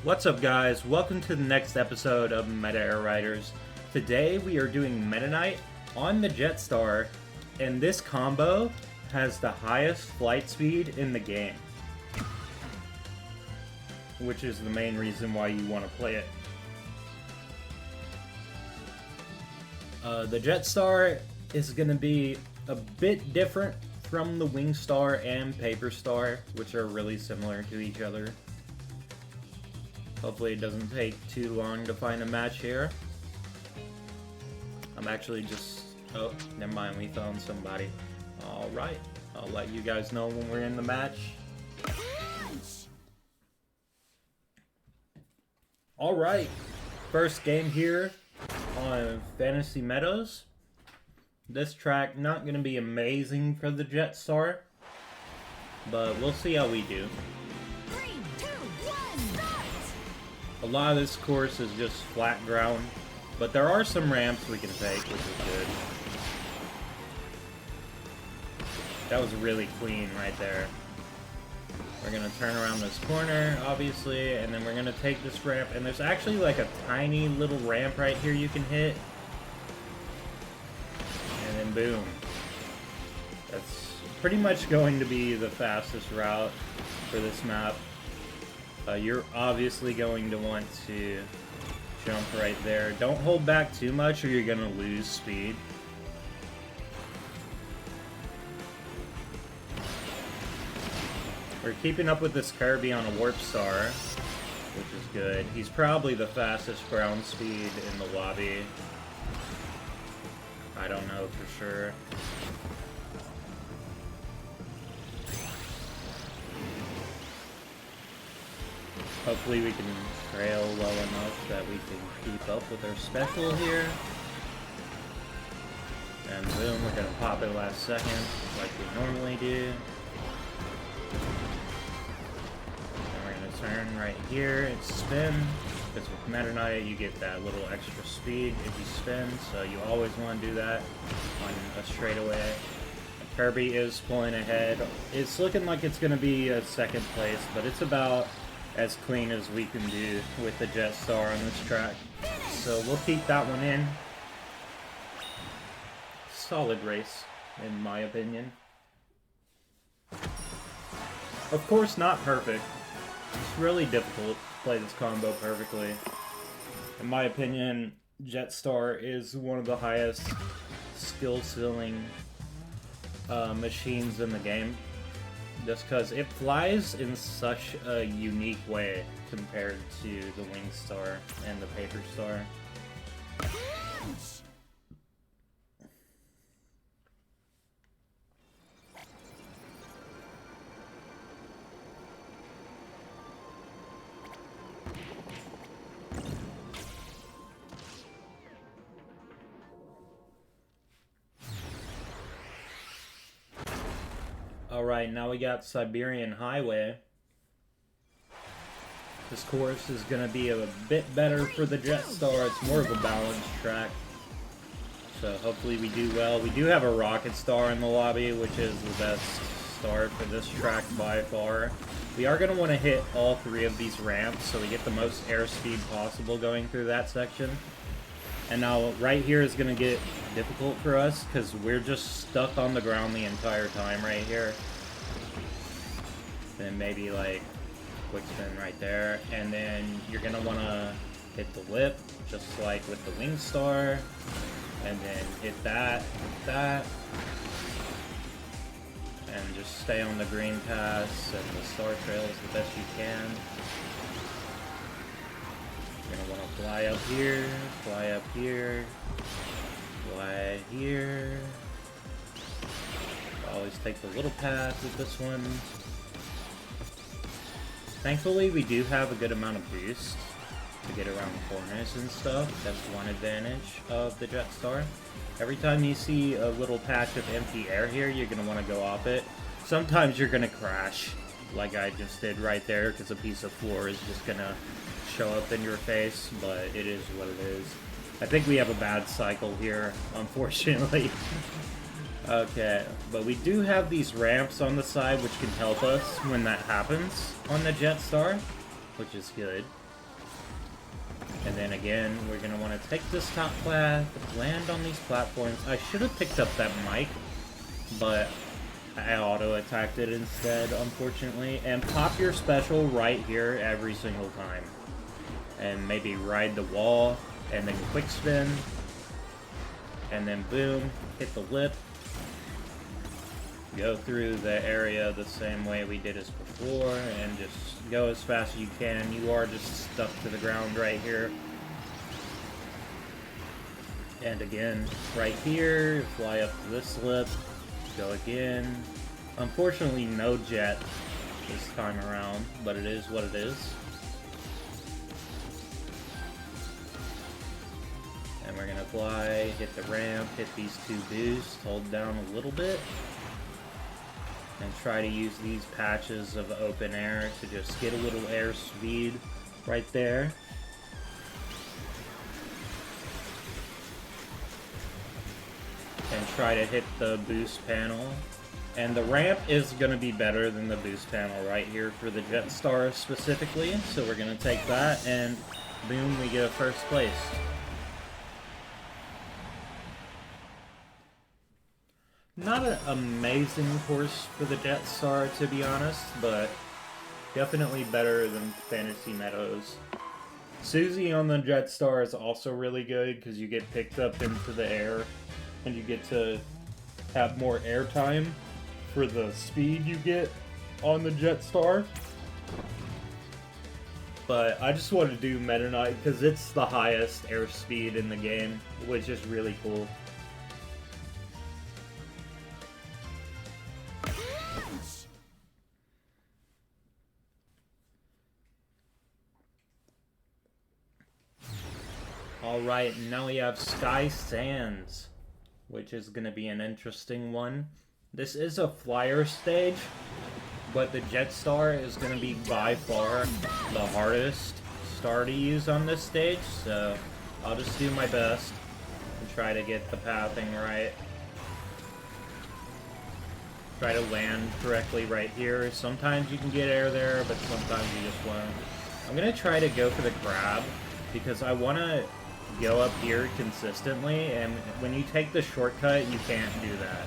What's up, guys? Welcome to the next episode of Meta Air Riders. Today we are doing Meta Knight on the Jetstar, and this combo has the highest flight speed in the game, which is the main reason why you want to play it. The Jetstar is going to be a bit different from the Wingstar and Paper Star, which are really similar to each other. Hopefully it doesn't take too long to find a match here. I'm actually just... oh, never mind, we found somebody. Alright, I'll let you guys know when we're in the match. Alright, first game here on Fantasy Meadows. This track not going to be amazing for the Jetstar, but we'll see how we do. A lot of this course is just flat ground, but there are some ramps we can take, which is good. That was really clean right there. We're going to turn around this corner, obviously, and then we're going to take this ramp. And there's actually like a tiny little ramp right here you can hit. And then boom. That's pretty much going to be the fastest route for this map. You're obviously going to want to jump right there. Don't hold back too much or you're going to lose speed. We're keeping up with this Kirby on a Warp Star, which is good. He's probably the fastest ground speed in the lobby. I don't know for sure. Hopefully we can trail well enough that we can keep up with our special here. And boom, we're gonna pop it last second, like we normally do. And we're gonna turn right here and spin, because with Meta Knight you get that little extra speed if you spin, so you always want to do that on a straightaway. Kirby is pulling ahead. It's looking like it's gonna be a second place, but it's about as clean as we can do with the Jetstar on this track. So we'll keep that one in. Solid race, in my opinion. Of course, not perfect. It's really difficult to play this combo perfectly. In my opinion, Jetstar is one of the highest skill ceiling machines in the game. Just because it flies in such a unique way compared to the Wingstar and the Paper Star. Alright, now we got Siberian Highway. This course is going to be a bit better for the Jetstar. It's more of a balanced track. So hopefully we do well. We do have a Rocket Star in the lobby, which is the best start for this track by far. We are going to want to hit all three of these ramps so we get the most airspeed possible going through that section. And now right here is going to get difficult for us because we're just stuck on the ground the entire time right here. Then maybe like quick spin right there, and then you're going to want to hit the lip just like with the Wingstar, and then hit that, and just stay on the green pass and the star trails the best you can. You're going to want to fly up here, fly here. Always take the little path with this one. Thankfully, we do have a good amount of boost to get around corners and stuff. That's one advantage of the Jetstar. Every time you see a little patch of empty air here, you're going to want to go off it. Sometimes you're going to crash, like I just did right there, because a piece of floor is just going to show up in your face, but it is what it is. I think we have a bad cycle here, unfortunately. Okay, but we do have these ramps on the side which can help us when that happens on the Jetstar, which is good. And then again, we're going to want to take this top path, land on these platforms. I should have picked up that mic, but I auto-attacked it instead, unfortunately. And pop your special right here every single time. And maybe ride the wall, and then quick spin. And then boom, hit the lip. Go through the area the same way we did as before, and just go as fast as you can. You are just stuck to the ground right here. And again, right here, fly up to this lip, go again. Unfortunately, no jet this time around, but it is what it is. And we're gonna fly, hit the ramp, hit these two boosts, hold down a little bit. And try to use these patches of open air to just get a little air speed right there. And try to hit the boost panel. And the ramp is going to be better than the boost panel right here for the Jetstar specifically. So we're going to take that, and boom, we get a first place. Not an amazing course for the Jetstar, to be honest, but definitely better than Fantasy Meadows. Suzy on the Jetstar is also really good because you get picked up into the air and you get to have more airtime for the speed you get on the Jetstar. But I just want to do Meta Knight because it's the highest airspeed in the game, which is really cool. Alright, now we have Sky Sands, which is going to be an interesting one. This is a flyer stage, but the Jetstar is going to be by far the hardest star to use on this stage, so I'll just do my best and try to get the pathing right. Try to land correctly right here. Sometimes you can get air there, but sometimes you just won't. I'm going to try to go for the grab, because I want to go up here consistently, and when you take the shortcut, you can't do that.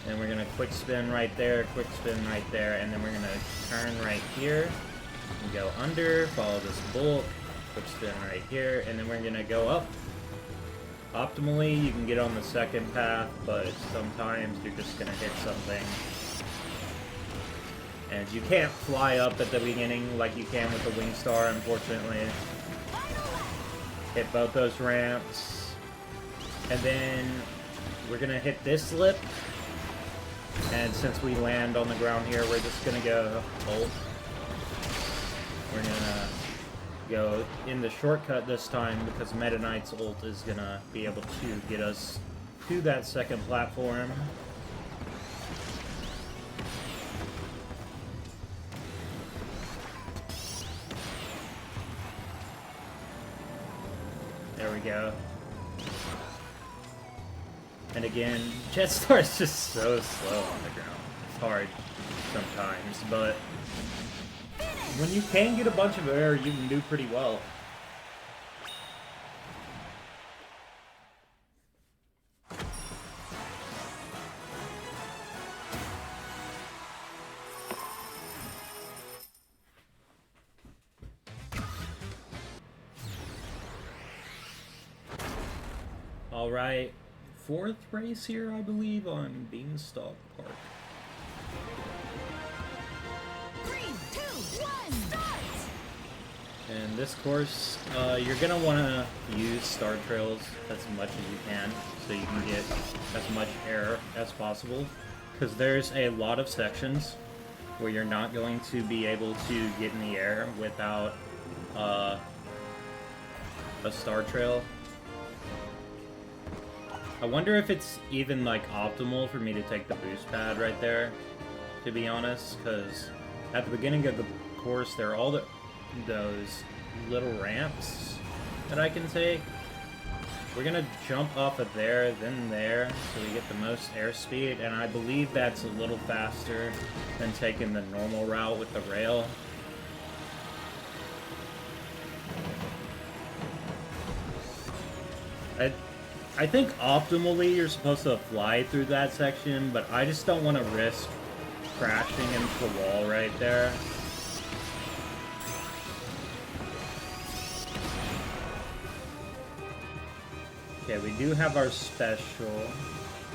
And we're gonna quick spin right there, quick spin right there, and then we're gonna turn right here, and go under, follow this bolt, quick spin right here, and then we're gonna go up. Optimally, you can get on the second path, but sometimes you're just gonna hit something. And you can't fly up at the beginning like you can with the Wingstar, unfortunately. Hit both those ramps, and then we're gonna hit this lip, and since we land on the ground here, we're just gonna go ult. We're gonna go in the shortcut this time because Meta Knight's ult is gonna be able to get us to that second platform. There we go. And again, Jetstar is just so slow on the ground. It's hard sometimes, but when you can get a bunch of air, you can do pretty well. Alright, fourth race here, I believe, on Beanstalk Park. 3, 2, 1, start! And this course, you're going to want to use Star Trails as much as you can, so you can get as much air as possible. Because there's a lot of sections where you're not going to be able to get in the air without a Star Trail. I wonder if it's even, like, optimal for me to take the boost pad right there, to be honest, because at the beginning of the course, there are all those little ramps that I can take. We're gonna jump off of there, then there, so we get the most airspeed, and I believe that's a little faster than taking the normal route with the rail. I think optimally you're supposed to fly through that section, but I just don't want to risk crashing into the wall right there. Okay, we do have our special.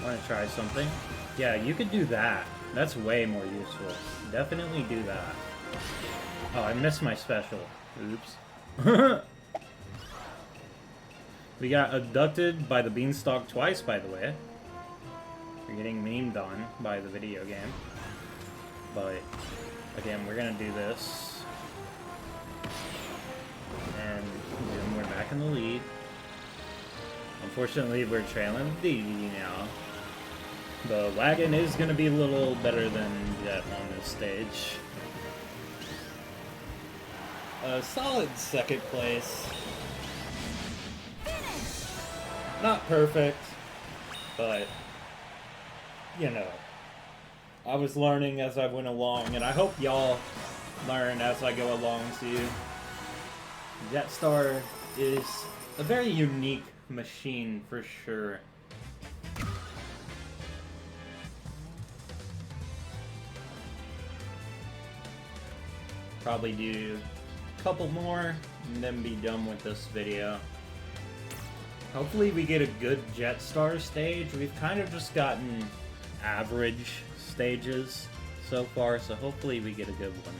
I want to try something. Yeah, you could do that. That's way more useful. Definitely do that. Oh, I missed my special. Oops. We got abducted by the beanstalk twice, by the way. We're getting memed on by the video game. But, again, we're gonna do this. And boom, we're back in the lead. Unfortunately, we're trailing DD now. The wagon is gonna be a little better than Jet on this stage. A solid second place. Not perfect, but, you know, I was learning as I went along, and I hope y'all learn as I go along too. Jetstar is a very unique machine for sure. Probably do a couple more, and then be done with this video. Hopefully we get a good Jetstar stage. We've kind of just gotten average stages so far, so hopefully we get a good one.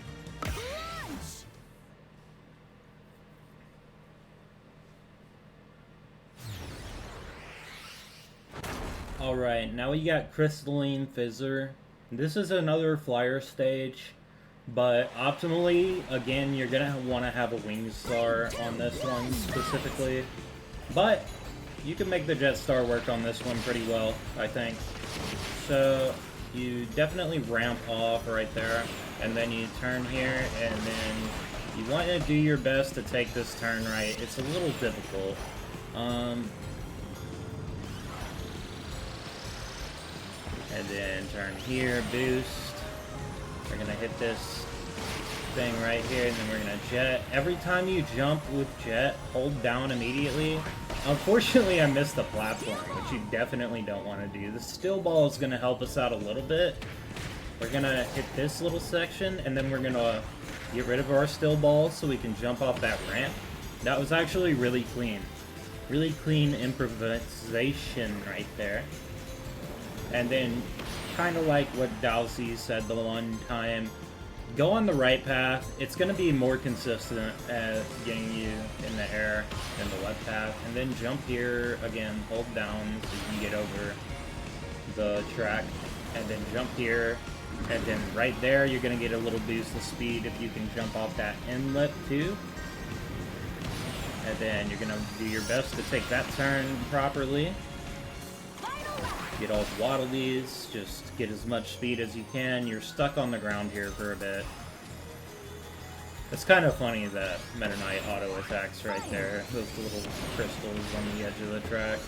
Alright, now we got Crystalline Fizzer. This is another flyer stage, but optimally, again, you're gonna want to have a Wing Star on this one specifically. But you can make the Jetstar work on this one pretty well, I think. So you definitely ramp off right there, and then you turn here, and then you want to do your best to take this turn right. It's a little difficult. And then turn here, boost. We're gonna hit this thing right here, and then we're gonna jet. Every time you jump with jet, hold down immediately. Unfortunately, I missed the platform, which you definitely don't want to do. The still ball is gonna help us out a little bit. We're gonna hit this little section, and then we're gonna get rid of our still balls so we can jump off that ramp. That was actually really clean. Really clean improvisation right there. And then, kind of like what Dowsey said the one time, go on the right path. It's going to be more consistent at getting you in the air than the left path. And then jump here, again, hold down so you can get over the track. And then jump here. And then right there, you're going to get a little boost of speed if you can jump off that inlet too. And then you're going to do your best to take that turn properly. Get all waddlies, just get as much speed as you can. You're stuck on the ground here for a bit. It's kind of funny that Meta Knight auto attacks right there. Those little crystals on the edge of the track.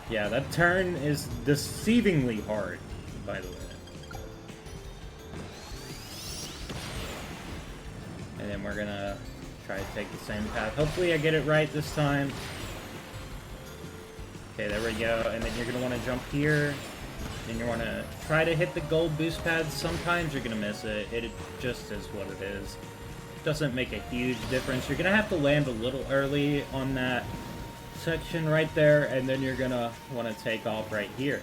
Yeah, that turn is deceivingly hard, by the way. And then we're gonna try to take the same path. Hopefully I get it right this time. Okay, there we go, and then you're going to want to jump here, and you want to try to hit the gold boost pads. Sometimes you're going to miss it. It just is what it is. Doesn't make a huge difference. You're going to have to land a little early on that section right there, and then you're going to want to take off right here.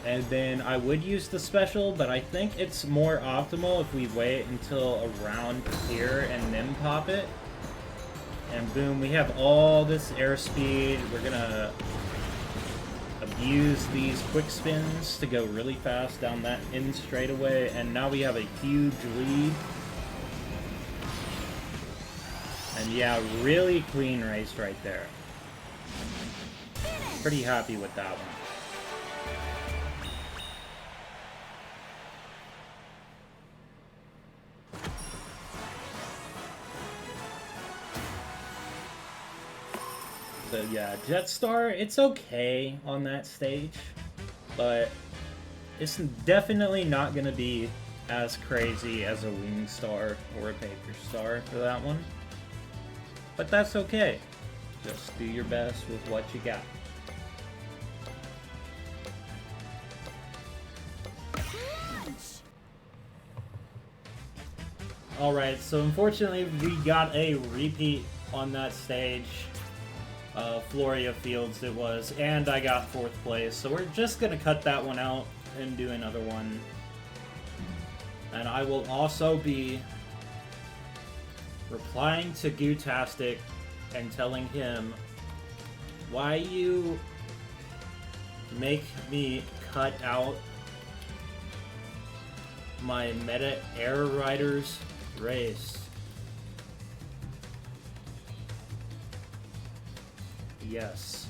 And then I would use the special, but I think it's more optimal if we wait until around here and then pop it. And boom, we have all this airspeed. We're gonna abuse these quick spins to go really fast down that in straightaway, and now we have a huge lead. And yeah, really clean race right there. Pretty happy with that one. So yeah, Jetstar, it's okay on that stage, but it's definitely not going to be as crazy as a Wing Star or a Paper Star for that one. But that's okay. Just do your best with what you got. Alright, so unfortunately we got a repeat on that stage. Floria Fields it was, and I got 4th place, so we're just gonna cut that one out and do another one. And I will also be replying to Gootastic and telling him why you make me cut out my Meta Air Riders race. Yes.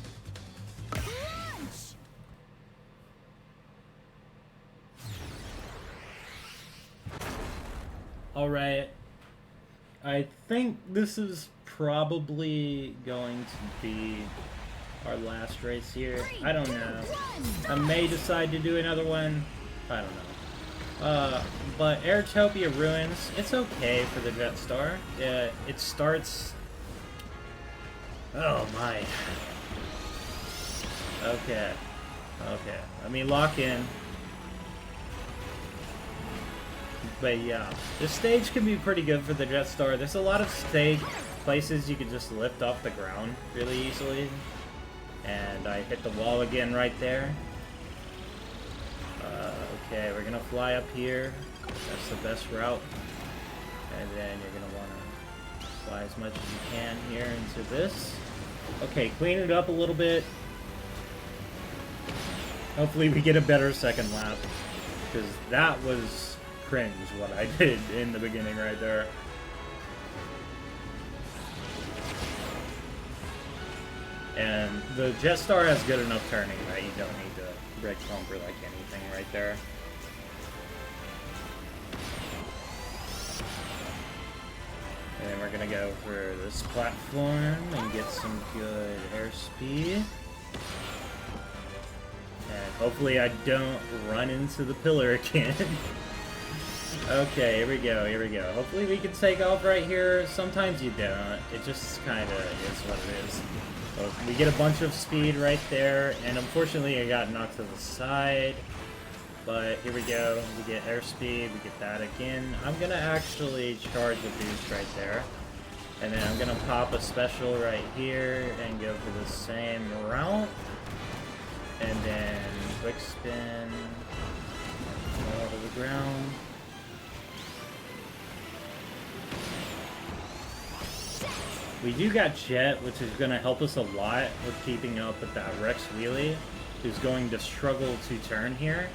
Alright. I think this is probably going to be our last race here. I don't know. I may decide to do another one. I don't know. But Airtopia Ruins, it's okay for the Jetstar. It starts... Oh my. Okay. Okay. Let me lock in. But yeah, this stage can be pretty good for the Jetstar. There's a lot of stage places you can just lift off the ground really easily. And I hit the wall again right there. Okay, we're gonna fly up here. That's the best route. And then you're gonna wanna fly as much as you can here into this. Okay, clean it up a little bit. Hopefully we get a better second lap. Because that was cringe what I did in the beginning right there. And the Jetstar has good enough turning that you don't need to break bumper like anything right there. And then we're gonna go for this platform and get some good airspeed. And hopefully I don't run into the pillar again. Okay, here we go, here we go. Hopefully we can take off right here. Sometimes you don't. It just kind of is what it is. So we get a bunch of speed right there, and unfortunately I got knocked to the side. But here we go. We get airspeed, we get that again. I'm going to actually charge a boost right there. And then I'm going to pop a special right here and go for the same route. And then quick spin, fall to the ground. We do got Jet, which is going to help us a lot with keeping up with that Rex Wheelie, who's going to struggle to turn here.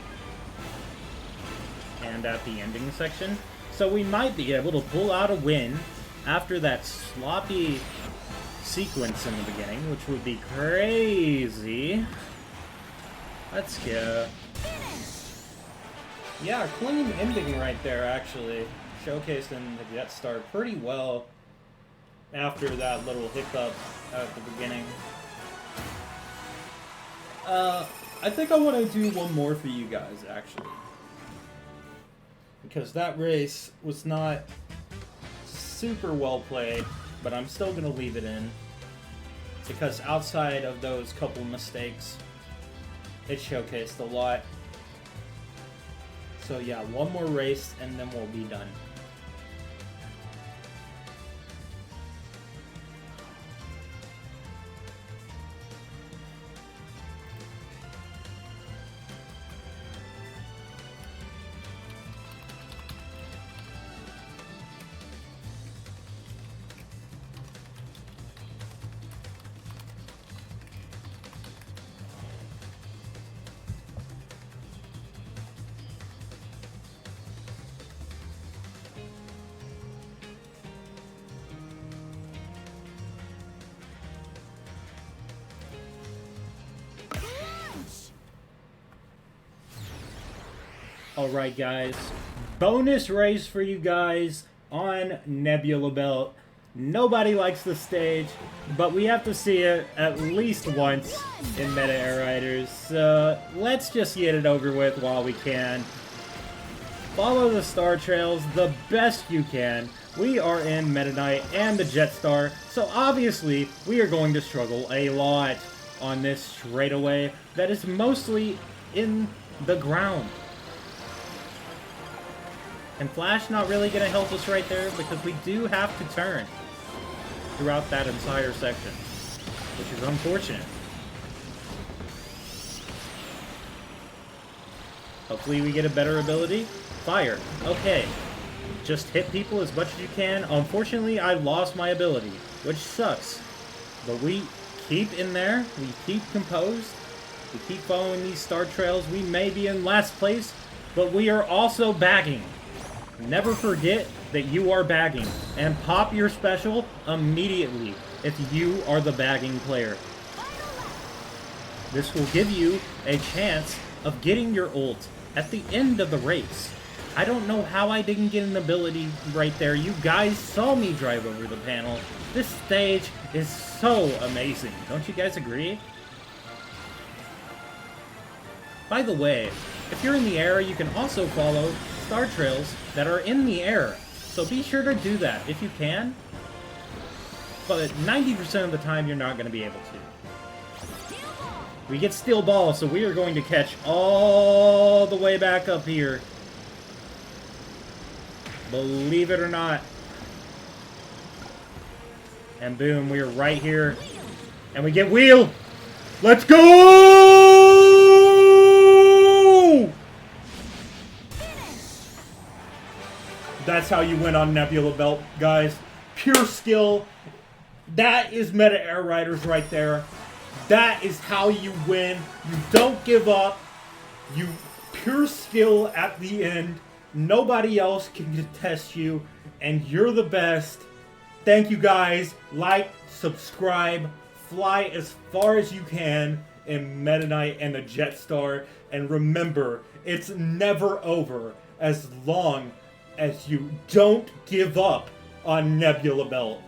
And at the ending section. So we might be able to pull out a win after that sloppy sequence in the beginning, which would be crazy. Let's go. Yeah, clean ending right there, actually. Showcasing the Jetstar pretty well after that little hiccup at the beginning. I think I want to do one more for you guys, actually. Because that race was not super well played, but I'm still going to leave it in. Because outside of those couple mistakes, it showcased a lot. So yeah, one more race and then we'll be done. Alright guys, bonus race for you guys on Nebula Belt. Nobody likes the stage, but we have to see it at least once in Meta Air Riders, so let's just get it over with while we can. Follow the star trails the best you can. We are in Meta Knight and the Jetstar, so obviously we are going to struggle a lot on this straightaway that is mostly in the ground. And Flash not really going to help us right there because we do have to turn throughout that entire section, which is unfortunate. Hopefully we get a better ability. Fire. Okay. Just hit people as much as you can. Unfortunately, I lost my ability, which sucks. But we keep in there. We keep composed. We keep following these star trails. We may be in last place, but we are also bagging. Never forget that you are bagging. And pop your special immediately if you are the bagging player. This will give you a chance of getting your ult at the end of the race. I don't know how I didn't get an ability right there. You guys saw me drive over the panel. This stage is so amazing. Don't you guys agree? By the way, if you're in the air, you can also follow star trails that are in the air. So be sure to do that if you can. But 90% of the time, you're not going to be able to. We get Steel Ball, so we are going to catch all the way back up here. Believe it or not. And boom, we are right here. And we get Wheel! Let's go! That's how you win on Nebula Belt, guys. Pure skill. That is Meta Air Riders right there. That is how you win. You don't give up. You pure skill at the end. Nobody else can contest you, and you're the best. Thank you guys. Like, subscribe, fly as far as you can in Meta Knight and the Jetstar, and remember, it's never over as long as you don't give up on Nebula Belt.